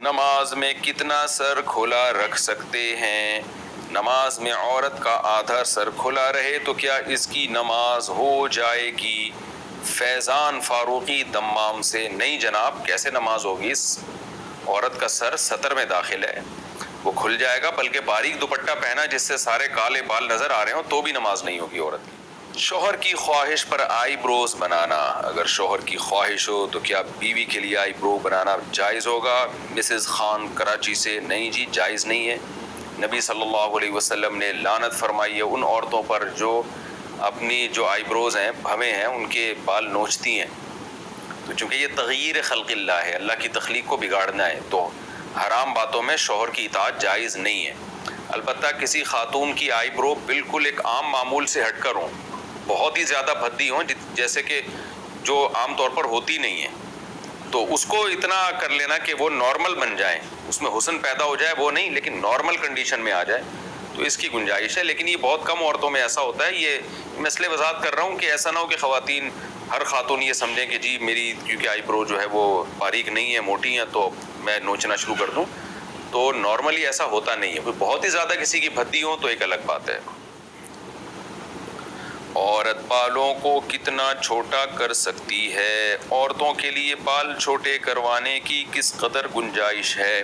نماز میں کتنا سر کھلا رکھ سکتے ہیں؟ نماز میں عورت کا آدھا سر کھلا رہے تو کیا اس کی نماز ہو جائے گی؟ فیضان فاروقی دمام سے: نہیں جناب، کیسے نماز ہوگی؟ اس عورت کا سر سطر میں داخل ہے، وہ کھل جائے گا، بلکہ باریک دوپٹہ پہنا جس سے سارے کالے بال نظر آ رہے ہوں تو بھی نماز نہیں ہوگی عورت کی۔ شوہر کی خواہش پر آئی بروز بنانا: اگر شوہر کی خواہش ہو تو کیا بیوی کے لیے آئی برو بنانا جائز ہوگا؟ مسز خان کراچی سے: نہیں جی، جائز نہیں ہے۔ نبی صلی اللہ علیہ وسلم نے لعنت فرمائی ہے ان عورتوں پر جو اپنی جو آئی بروز ہیں، بھویں ہیں، ان کے بال نوچتی ہیں، تو چونکہ یہ تغییر خلق اللہ ہے، اللہ کی تخلیق کو بگاڑنا ہے، تو حرام باتوں میں شوہر کی اطاعت جائز نہیں ہے۔ البتہ کسی خاتون کی آئی برو بالکل ایک عام معمول سے ہٹ کر ہوں، بہت ہی زیادہ بھدی ہوں، جیسے کہ جو عام طور پر ہوتی نہیں ہے، تو اس کو اتنا کر لینا کہ وہ نارمل بن جائیں، اس میں حسن پیدا ہو جائے، وہ نہیں، لیکن نارمل کنڈیشن میں آ جائے تو اس کی گنجائش ہے، لیکن یہ بہت کم عورتوں میں ایسا ہوتا ہے۔ یہ میں اس لیے وضاحت کر رہا ہوں کہ ایسا نہ ہو کہ خواتین، ہر خاتون یہ سمجھیں کہ جی میری کیونکہ آئی برو جو ہے وہ باریک نہیں ہے، موٹی ہیں، تو میں نوچنا شروع کر دوں، تو نارملی ایسا ہوتا نہیں ہے۔ بہت ہی زیادہ کسی کی بھدی ہو تو ایک الگ بات ہے۔ عورت بالوں کو کتنا چھوٹا کر سکتی ہے؟ عورتوں کے لیے بال چھوٹے کروانے کی کس قدر گنجائش ہے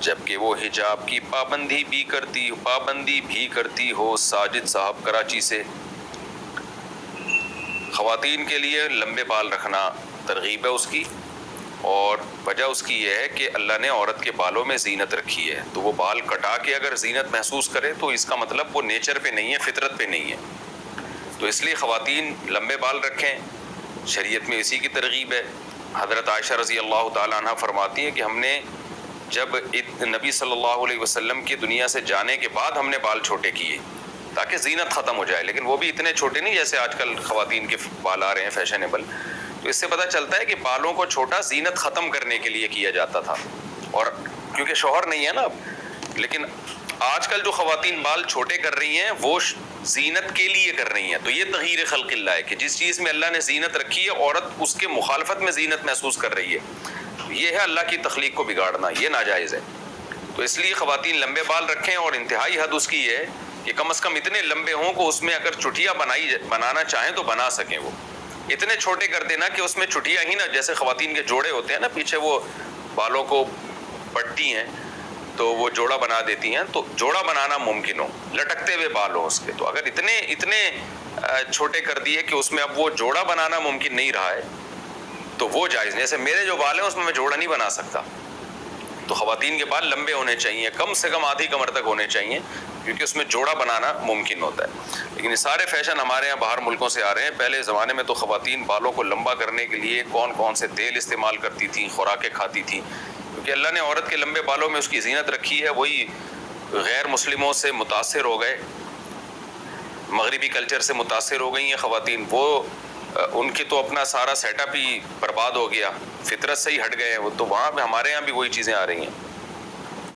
جبکہ وہ حجاب کی پابندی بھی کرتی ہو؟ ساجد صاحب کراچی سے: خواتین کے لیے لمبے بال رکھنا ترغیب ہے اس کی، اور وجہ اس کی یہ ہے کہ اللہ نے عورت کے بالوں میں زینت رکھی ہے، تو وہ بال کٹا کے اگر زینت محسوس کرے تو اس کا مطلب وہ نیچر پہ نہیں ہے، فطرت پہ نہیں ہے، تو اس لیے خواتین لمبے بال رکھیں، شریعت میں اسی کی ترغیب ہے۔ حضرت عائشہ رضی اللہ تعالیٰ عنہ فرماتی ہیں کہ ہم نے جب نبی صلی اللہ علیہ وسلم کی دنیا سے جانے کے بعد ہم نے بال چھوٹے کیے تاکہ زینت ختم ہو جائے، لیکن وہ بھی اتنے چھوٹے نہیں جیسے آج کل خواتین کے بال آ رہے ہیں فیشنیبل، تو اس سے پتہ چلتا ہے کہ بالوں کو چھوٹا زینت ختم کرنے کے لیے کیا جاتا تھا، اور کیونکہ شوہر نہیں ہے نا اب، لیکن آج کل جو خواتین بال چھوٹے کر رہی ہیں وہ زینت کے لیے کر رہی ہیں، تو یہ تغییر خلق اللہ ہے کہ جس چیز میں اللہ نے زینت رکھی ہے عورت اس کے مخالفت میں زینت محسوس کر رہی ہے، یہ ہے اللہ کی تخلیق کو بگاڑنا، یہ ناجائز ہے۔ تو اس لیے خواتین لمبے بال رکھیں، اور انتہائی حد اس کی یہ ہے کہ کم از کم اتنے لمبے ہوں کہ اس میں اگر چٹیاں بنانا چاہیں تو بنا سکیں، وہ اتنے چھوٹے کر دینا کہ اس میں چٹیاں ہی نہ، جیسے خواتین کے جوڑے ہوتے ہیں نا پیچھے وہ بالوں کو پٹتی ہیں تو وہ جوڑا بنا دیتی ہیں، تو جوڑا بنانا ممکن ہو، لٹکتے ہوئے بال ہوں اس کے، تو اگر اتنے چھوٹے کر دیے کہ اس میں اب وہ جوڑا بنانا ممکن نہیں رہا ہے تو وہ جائز نہیں۔ جیسے میرے جو بال ہیں اس میں جوڑا نہیں بنا سکتا، تو خواتین کے بال لمبے ہونے چاہیے، کم سے کم آدھی کمر تک ہونے چاہیے، کیونکہ اس میں جوڑا بنانا ممکن ہوتا ہے۔ لیکن یہ سارے فیشن ہمارے یہاں باہر ملکوں سے آ رہے ہیں۔ پہلے زمانے میں تو خواتین بالوں کو لمبا کرنے کے لیے کون سے تیل استعمال کرتی تھیں، خوراکیں کھاتی تھیں، کیونکہ اللہ نے عورت کے لمبے بالوں میں اس کی زینت رکھی ہے۔ وہی غیر مسلموں سے متاثر ہو گئے، مغربی کلچر سے متاثر ہو گئی ہیں خواتین، وہ ان کی تو اپنا سارا سیٹ اپ ہی برباد ہو گیا، فطرت سے ہی ہٹ گئے ہیں وہ، تو وہاں پہ ہمارے یہاں بھی وہی چیزیں آ رہی ہیں۔